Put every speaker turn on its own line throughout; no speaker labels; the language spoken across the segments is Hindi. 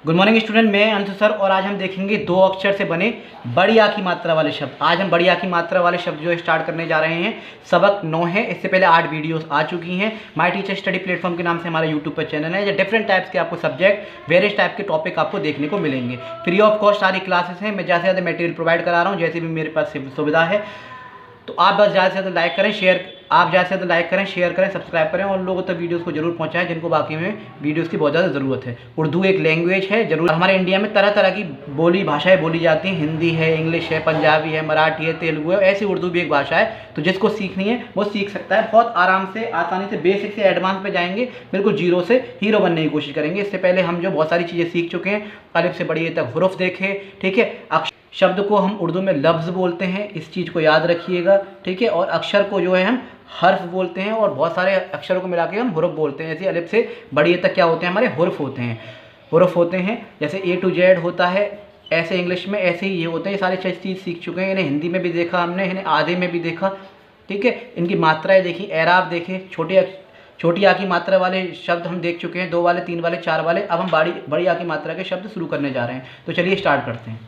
गुड मॉर्निंग स्टूडेंट, मैं अंशु सर और आज हम देखेंगे दो अक्षर से बने बड़ी आ की मात्रा वाले शब्द। आज हम बड़ी आ की मात्रा वाले शब्द जो स्टार्ट करने जा रहे हैं। सबक 9 है। इससे पहले 8 वीडियोस आ चुकी हैं। माय टीचर स्टडी प्लेटफॉर्म के नाम से हमारा यूट्यूब पर चैनल है। जो डिफरेंट टाइप्स के आपको सब्जेक्ट, वेरियस टाइप के टॉपिक आपको देखने को मिलेंगे। फ्री ऑफ कॉस्ट सारी क्लासेस हैं। मैं ज़्यादा से ज़्यादा मटेरियल प्रोवाइड करा रहा हूँ जैसे भी मेरे पास सुविधा है। तो आप बस ज़्यादा से ज़्यादा लाइक करें, शेयर करें, सब्सक्राइब करें और लोगों तक वीडियोस को जरूर पहुंचाएं जिनको बाकी में वीडियोस की बहुत ज़्यादा ज़रूरत है। उर्दू एक लैंग्वेज है जरूर। हमारे इंडिया में तरह तरह की भाषाएं बोली जाती हैं। हिंदी है, इंग्लिश है, पंजाबी है, मराठी है, तेलुगु है, ऐसी उर्दू भी एक भाषा है। तो जिसको सीखनी है वो सीख सकता है। बहुत आराम से, आसानी से, बेसिक से एडवांस पे जाएंगे। बिल्कुल जीरो से हीरो बनने की कोशिश करेंगे। इससे पहले हम जो बहुत सारी चीज़ें सीख चुके हैं। अलिफ से बड़ी ए तक हुरूफ देखे, ठीक है। शब्द को हम उर्दू में लफ्ज़ बोलते हैं, इस चीज़ को याद रखिएगा, ठीक है। और अक्षर को जो है हम हर्फ बोलते हैं और बहुत सारे अक्षरों को मिला के हम हुरूफ बोलते हैं। जैसे अलिफ से बड़ी ए तक क्या होते हैं, हमारे हुरूफ होते हैं। जैसे A to Z होता है, ऐसे इंग्लिश में ऐसे ही ये होते हैं। ये सारे चीज़ सीख चुके हैं। इन्हें हिंदी में भी देखा हमने, इन्हें आधे में भी देखा, ठीक है। इनकी मात्राएँ देखी, एराब देखे, छोटी आ की मात्रा वाले शब्द हम देख चुके हैं, 2 वाले, 3 वाले, 4 वाले। अब हम बड़ी आ की मात्रा के शब्द शुरू करने जा रहे हैं। तो चलिए स्टार्ट करते हैं।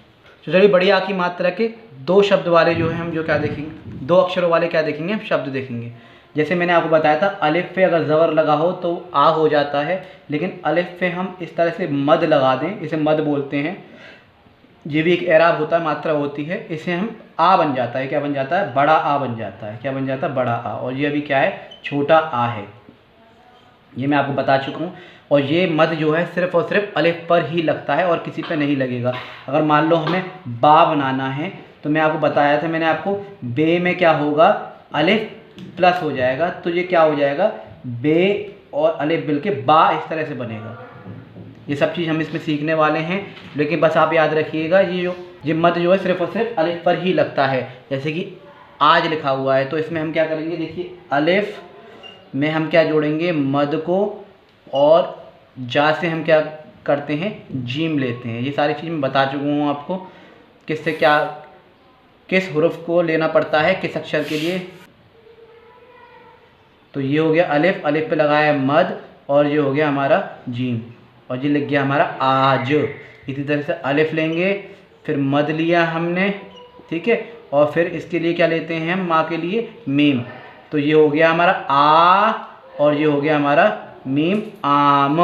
तो चलिए बड़ी आ की मात्रा के 2 शब्द वाले जो है हम जो क्या देखेंगे, 2 अक्षरों वाले क्या देखेंगे, हम शब्द देखेंगे। जैसे मैंने आपको बताया था अलिफ पे अगर ज़बर लगा हो तो आ हो जाता है, लेकिन अलिफ पे हम इस तरह से मद लगा दें, इसे मद बोलते हैं। ये भी एक एराब होता है, मात्रा होती है। इसे हम आ बन जाता है, क्या बन जाता है, बड़ा आ बन जाता है। क्या बन जाता है, बड़ा आ। और ये अभी क्या है, छोटा आ है। ये मैं आपको बता चुका हूँ। और ये मद जो है सिर्फ़ और सिर्फ अलिफ पर ही लगता है और किसी पे नहीं लगेगा। अगर मान लो हमें बा बनाना है तो मैं आपको बताया था, मैंने आपको बे में क्या होगा, अलिफ प्लस हो जाएगा। तो ये क्या हो जाएगा, बे और अलिफ मिल के बा इस तरह से बनेगा। ये सब चीज़ हम इसमें सीखने वाले हैं। लेकिन बस आप याद रखिएगा ये मद जो है सिर्फ़ और सिर्फ अलिफ पर ही लगता है। जैसे कि आज लिखा हुआ है तो इसमें हम क्या करेंगे, देखिए अलिफ में हम क्या जोड़ेंगे, मद को, और जा से हम क्या करते हैं, जीम लेते हैं। ये सारी चीज़ मैं बता चुका हूँ आपको, किससे क्या, किस हुरूफ को लेना पड़ता है किस अक्षर के लिए। तो ये हो गया अलिफ, अलिफ पे लगाया मद, और ये हो गया हमारा जीम, और ये लग गया हमारा आज। इसी तरह से अलिफ लेंगे, फिर मद लिया हमने, ठीक है। और फिर इसके लिए क्या लेते हैं हम, माँ के लिए मीम। तो ये हो गया हमारा आ, और ये हो गया हमारा मीम, आम।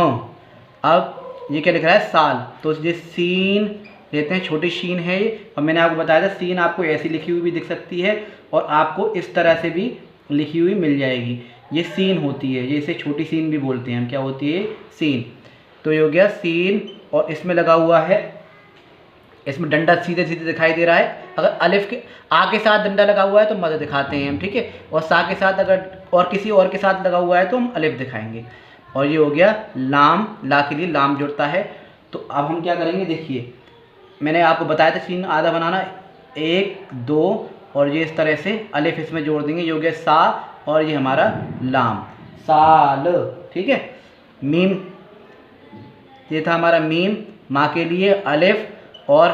अब ये क्या लिख रहा है, साल। तो ये सीन लेते हैं, छोटी शीन है ये। और मैंने आपको बताया था सीन आपको ऐसी लिखी हुई भी दिख सकती है और आपको इस तरह से भी लिखी हुई मिल जाएगी। ये सीन होती है, ये इसे छोटी सीन भी बोलते हैं हम। क्या होती है, सीन। तो ये हो गया सीन। और इसमें लगा हुआ है, इसमें डंडा सीधे सीधे दिखाई दे रहा है। अगर अलिफ के आ के साथ डंडा लगा हुआ है तो मद दिखाते हैं हम, ठीक है। और सा के साथ अगर और किसी और के साथ लगा हुआ है तो हम अलिफ दिखाएंगे। और ये हो गया लाम, ला के लिए लाम जुड़ता है। तो अब हम क्या करेंगे, देखिए मैंने आपको बताया था सीन आधा बनाना, 1 2, और ये इस तरह से अलिफ इसमें जोड़ देंगे। ये हो गया सा, और ये हमारा लाम, साल, ठीक है। मीम, ये था हमारा मीम, माँ के लिए अलिफ, और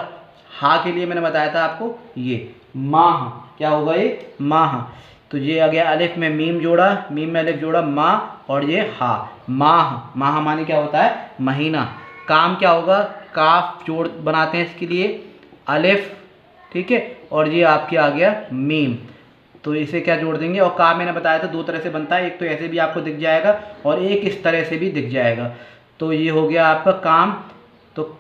हा के लिए मैंने बताया था आपको ये माह। क्या होगा, ये माह। तो ये आ गया अलिफ में मीम जोड़ा, मीम में अलिफ जोड़ा, माँ, और ये हा, माह। माह माने क्या होता है, महीना। काम क्या होगा, काफ जोड़ बनाते हैं इसके लिए, अलिफ, ठीक है। और ये आपके आ गया मीम। तो इसे क्या जोड़ देंगे, और काम मैंने बताया था 2 तरह से बनता है। एक तो ऐसे भी आपको दिख जाएगा और एक इस तरह से भी दिख जाएगा। तो ये हो गया आपका काम। तो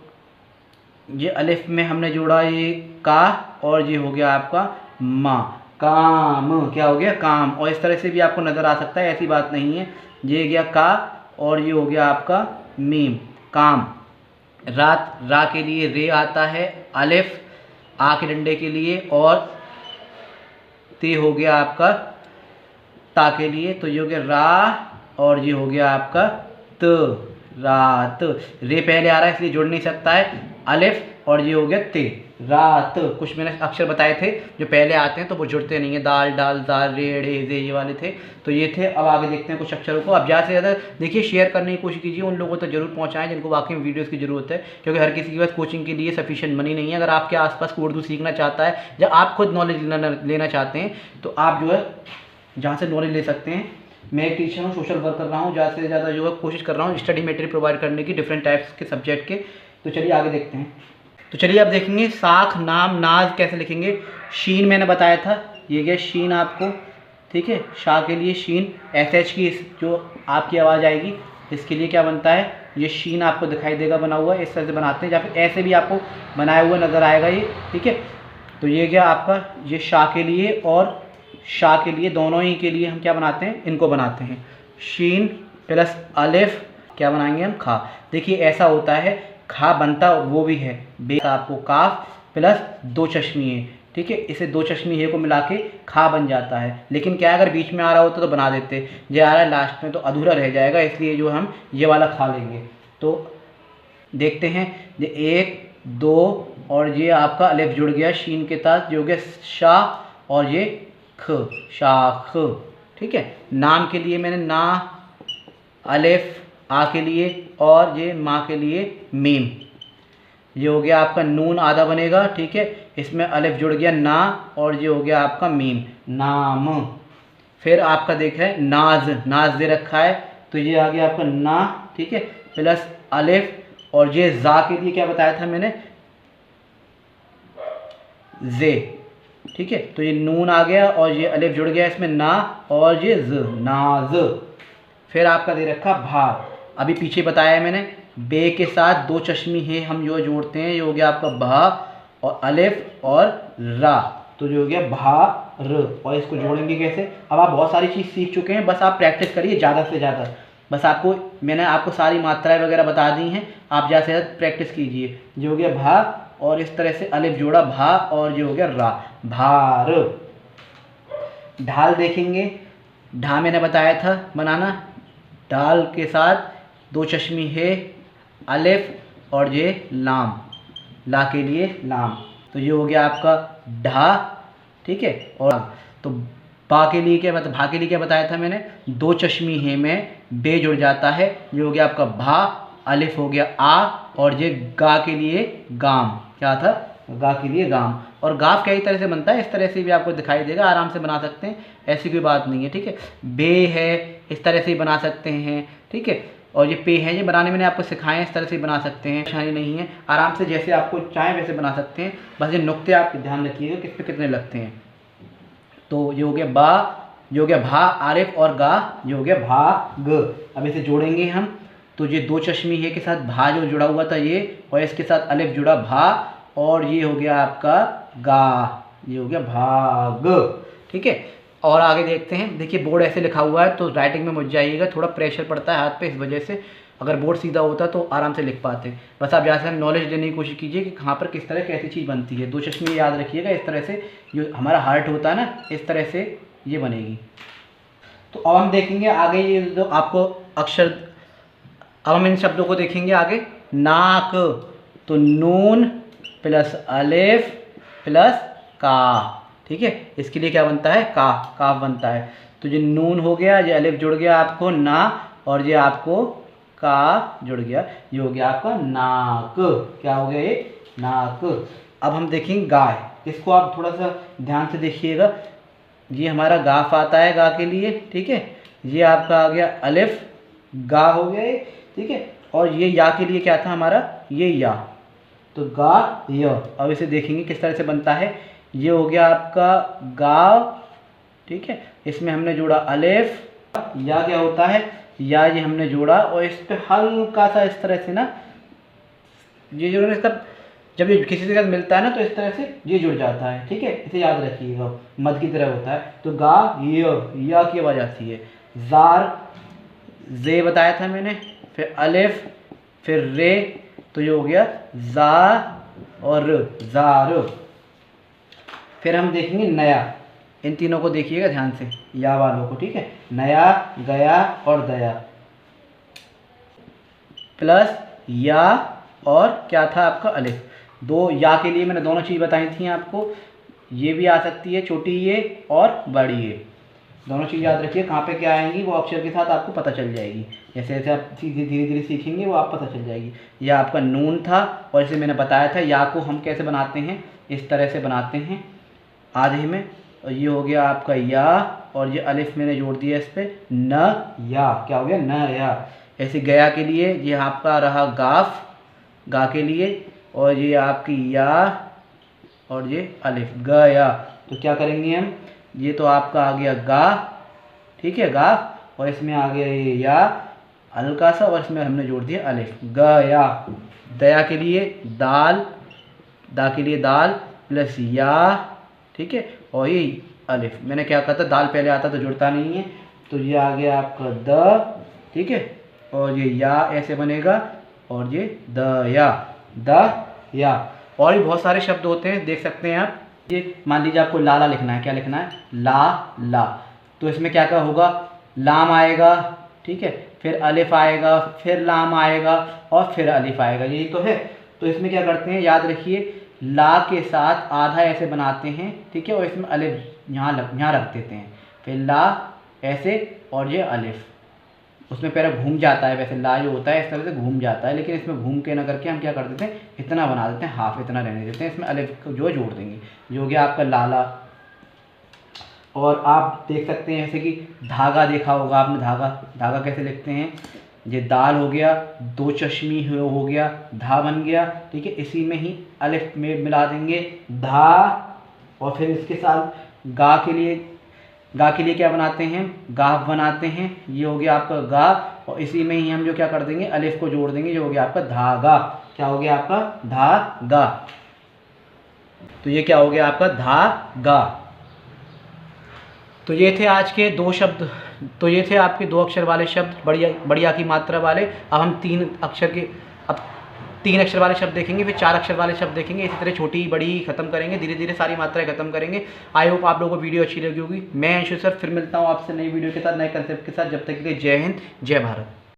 ये अलिफ में हमने जोड़ा ये का, और ये हो गया आपका माँ, काम। क्या हो गया, काम। और इस तरह से भी आपको नज़र आ सकता है, ऐसी बात नहीं है। ये गया का, और ये हो गया आपका मीम, काम। रात, रा के लिए रे आता है, अलिफ आ के डंडे के लिए, और ते हो गया आपका ता के लिए। तो ये हो गया रा, और ये हो गया आपका त, रात। रे पहले आ रहा है इसलिए जुड़ नहीं सकता है, अलिफ, और ये हो गया ते, रात। कुछ मैंने अक्षर बताए थे जो पहले आते हैं तो वो जुड़ते नहीं है, दाल, डाल, दाल, रे, ढे, जे, ये वाले थे। तो ये थे। अब आगे देखते हैं कुछ अक्षरों को। अब ज़्यादा से ज़्यादा देखिए, शेयर करने की कोशिश कीजिए, उन लोगों तक जरूर पहुँचाएं जिनको वाकई में वीडियोज़ की ज़रूरत है। क्योंकि हर किसी के पास कोचिंग के लिए सफिशिएंट मनी नहीं है। अगर आपके आसपास कोई उर्दू सीखना चाहता है या आप खुद नॉलेज लेना चाहते हैं तो आप जो है जहाँ से नॉलेज ले सकते हैं। मैं एक टीचर हूँ, सोशल वर्क कर रहा हूँ। ज़्यादा से ज़्यादा जो है कोशिश कर रहा हूँ स्टडी मटेरियल प्रोवाइड करने की, डिफरेंट टाइप्स के सब्जेक्ट के। तो चलिए आगे देखते हैं। तो चलिए अब देखेंगे साख नाम नाज कैसे लिखेंगे। शीन मैंने बताया था, ये गया शीन आपको, ठीक है। शाह के लिए शीन, एस एच की जो आपकी आवाज़ आएगी इसके लिए क्या बनता है, ये शीन आपको दिखाई देगा बना हुआ, इस तरह से बनाते हैं, या फिर ऐसे भी आपको बनाया हुआ नज़र आएगा ये, ठीक है। तो ये गया आपका ये शाह के लिए और शाह के लिए, दोनों ही के लिए हम क्या बनाते हैं, इनको बनाते हैं शीन प्लस अलिफ, क्या बनाएंगे हम, खा। देखिए ऐसा होता है, खा बनता वो भी है बे, आपको काफ प्लस दो चश्मी, ठीक है, इसे दो चश्मी है को मिला के खा बन जाता है। लेकिन क्या अगर बीच में आ रहा होता तो बना देते, ये आ रहा है लास्ट में तो अधूरा रह जाएगा, इसलिए जो हम ये वाला खा लेंगे। तो देखते हैं, ये 1 2 और ये आपका अलिफ जुड़ गया शीन के साथ, जो हो गया शाह, और ये ख, शाख, ठीक है। नाम के लिए मैंने ना, अलिफ आ के लिए, और ये माँ के लिए मीम, ये हो गया आपका नून आधा बनेगा, ठीक है, इसमें अलिफ जुड़ गया ना, और ये हो गया आपका मीम, नाम। फिर आपका देखा है नाज, नाज दे रखा है, तो ये आ गया आपका ना, ठीक है, प्लस अलिफ, और ये जा के लिए क्या बताया था मैंने, जे, ठीक है। तो ये नून आ गया और ये अलिफ जुड़ गया इसमें ना, और ये ज, नाज। फिर आपका दे रखा भा, अभी पीछे बताया है मैंने, बे के साथ दो चश्मी है हम जो जोड़ते हैं, ये हो गया आपका भा और अलिफ और रा, तो जो हो गया भा र। और इसको जोड़ेंगे कैसे, अब आप बहुत सारी चीज़ सीख चुके हैं, बस आप प्रैक्टिस करिए ज़्यादा से ज़्यादा। बस आपको मैंने आपको सारी मात्राएं वगैरह बता दी हैं, आप ज़्यादा से ज़्यादा प्रैक्टिस कीजिए। जो हो गया भा, और इस तरह से अलिफ जोड़ा भा, और ये हो गया रा, भार। ढाल देखेंगे, ढा मैंने बताया था बनाना, ढाल के साथ दो चश्मी है, अलिफ और ये लाम, ला के लिए लाम, तो ये हो गया आपका ढा, ठीक है। और तो बा के लिए क्या बता, भा के लिए क्या बताया था मैंने, दो चश्मी है में बे जुड़ जाता है, ये हो गया आपका भा, अलिफ हो गया आ, और ये गा के लिए गाम, क्या था, गा के लिए गाम। और गाफ कई तरह से बनता है, इस तरह से भी आपको दिखाई देगा, आराम से बना सकते हैं, ऐसी कोई बात नहीं है, ठीक है। बे है, इस तरह से ही बना सकते हैं, ठीक है। और ये पे है, ये बनाने मैंने आपको सिखाए हैं, इस तरह से बना सकते हैं, परेशानी नहीं है, आराम से जैसे आपको चाहें वैसे बना सकते हैं। बस ये नुक्ते आप ध्यान रखिएगा किस पे कितने लगते हैं। तो ये हो गया बा, ये हो गया भा, आरिफ और गा, ये हो गया भा ग। अब इसे जोड़ेंगे हम, तो ये दो चश्मी है के साथ भा जो जुड़ा हुआ था ये, और इसके साथ अलिफ जुड़ा भा, और ये हो गया आपका गा, ये हो गया भाग, ठीक है। और आगे देखते हैं, देखिए बोर्ड ऐसे लिखा हुआ है तो राइटिंग में मुझ जाइएगा, थोड़ा प्रेशर पड़ता है हाथ पे, इस वजह से। अगर बोर्ड सीधा होता तो आराम से लिख पाते। बस आप ज़्यादा से नॉलेज लेने की कोशिश कीजिए कि कहाँ पर किस तरह कैसी चीज़ बनती है। दो चश्मे याद रखिएगा, इस तरह से जो हमारा हार्ट होता है ना, इस तरह से ये बनेगी। तो अब हम देखेंगे आगे ये जो आपको अक्षर, अब हम इन शब्दों को देखेंगे आगे। नाक, तो नून प्लस अलिफ प्लस का, ठीक है, इसके लिए क्या बनता है, का, काफ बनता है। तो ये नून हो गया, ये अलिफ जुड़ गया आपको ना, और ये आपको का जुड़ गया, ये हो गया आपका नाक, क्या हो गया ये, नाक। अब हम देखेंगे गाय, इसको आप थोड़ा सा ध्यान से देखिएगा, ये हमारा गाफ आता है गा के लिए, ठीक है। ये आपका आ गया अलिफ, गा हो गया ये, ठीक है। और ये या के लिए क्या था हमारा, ये या, तो गा य। अब इसे देखेंगे किस तरह से बनता है। ये हो गया आपका गाव, ठीक है, इसमें हमने जोड़ा अलिफ, या क्या होता है, या ये हमने जोड़ा, और इस पे हल्का सा इस तरह से ना, ये जो इसका जब ये किसी के साथ मिलता है ना तो इस तरह से ये जुड़ जाता है, ठीक है, इसे याद रखिएगा, मद की तरह होता है। तो गा य, या की आवाज़ आती है। जार, जे बताया था मैंने, फिर अलिफ, फिर रे, तो ये हो गया जा और र, जार। फिर हम देखेंगे नया, इन तीनों को देखिएगा ध्यान से, या वालों को, ठीक है। नया, गया और दया, प्लस या और क्या था आपका अलिफ। दो या के लिए मैंने दोनों चीज़ बताई थी आपको, ये भी आ सकती है छोटी ये और बड़ी ये, दोनों चीज़ याद रखिए। कहाँ पे क्या आएंगी वो अक्षर के साथ आपको पता चल जाएगी, जैसे जैसे आप धीरे धीरे सीखेंगे वो आप पता चल जाएगी। यह आपका नून था, और इसे मैंने बताया था या को हम कैसे बनाते हैं, इस तरह से बनाते हैं आधे में। और ये हो गया आपका या, और ये अलिफ मैंने जोड़ दिया इस पर, न या, क्या हो गया, न या। ऐसे गया के लिए ये आपका रहा गाफ, गा के लिए, और ये आपकी या और ये अलिफ गया। तो क्या करेंगे हम, ये तो आपका आ गया गा, ठीक है, गा, और इसमें आ गया ये या हल्का सा, और इसमें हमने जोड़ दिया अलिफ गया। दया के लिए दाल, दा के लिए दाल प्लस या, ठीक है, और ये अलिफ। मैंने क्या कहा था, दाल पहले आता तो जुड़ता नहीं है, तो ये आ गया आपका द, ठीक है, और ये या ऐसे बनेगा, और ये द या। और भी बहुत सारे शब्द होते हैं, देख सकते हैं आप। ये मान लीजिए आपको लाला लिखना है, क्या लिखना है, ला, तो इसमें क्या क्या होगा, लाम आएगा, ठीक है, फिर अलिफ आएगा, फिर लाम आएगा, और फिर अलिफ आएगा, यही तो है। तो इसमें क्या करते हैं, याद रखिए, ला के साथ आधा ऐसे बनाते हैं, ठीक है, और इसमें अलिफ यहाँ रख देते हैं, फिर ला ऐसे, और ये अलिफ उसमें पहले घूम जाता है, वैसे ला जो होता है इस तरह से घूम जाता है, लेकिन इसमें घूम के ना करके हम क्या कर देते हैं, इतना बना देते हैं, हाफ इतना रहने देते हैं, इसमें अलिफ को जो जोड़ देंगे, जो हो गया आपका लाला। और आप देख सकते हैं जैसे कि धागा देखा होगा आपने, धागा कैसे लिखते हैं, ये दाल हो गया, दो चश्मी हो गया, धा बन गया, ठीक है, इसी में ही अलिफ में मिला देंगे धा, और फिर इसके साथ गा के लिए क्या बनाते हैं, गाफ बनाते हैं, ये हो गया आपका गा, और इसी में ही हम जो क्या कर देंगे, अलिफ को जोड़ देंगे, जो हो गया आपका धागा। क्या हो गया आपका, धागा। तो ये क्या हो गया आपका, धागा। तो ये थे आज के 2 शब्द, तो ये थे आपके 2 अक्षर वाले शब्द, बढ़िया की मात्रा वाले। अब हम 3 अक्षर वाले शब्द देखेंगे, फिर 4 अक्षर वाले शब्द देखेंगे, इसी तरह छोटी बड़ी खत्म करेंगे, धीरे धीरे सारी मात्राएं खत्म करेंगे। आई होप आप लोगों को वीडियो अच्छी लगी होगी। मैं अंशु सर फिर मिलता हूँ आपसे नई वीडियो के साथ, नए कंसेप्ट के साथ। जब तक के लिए जय हिंद, जय भारत।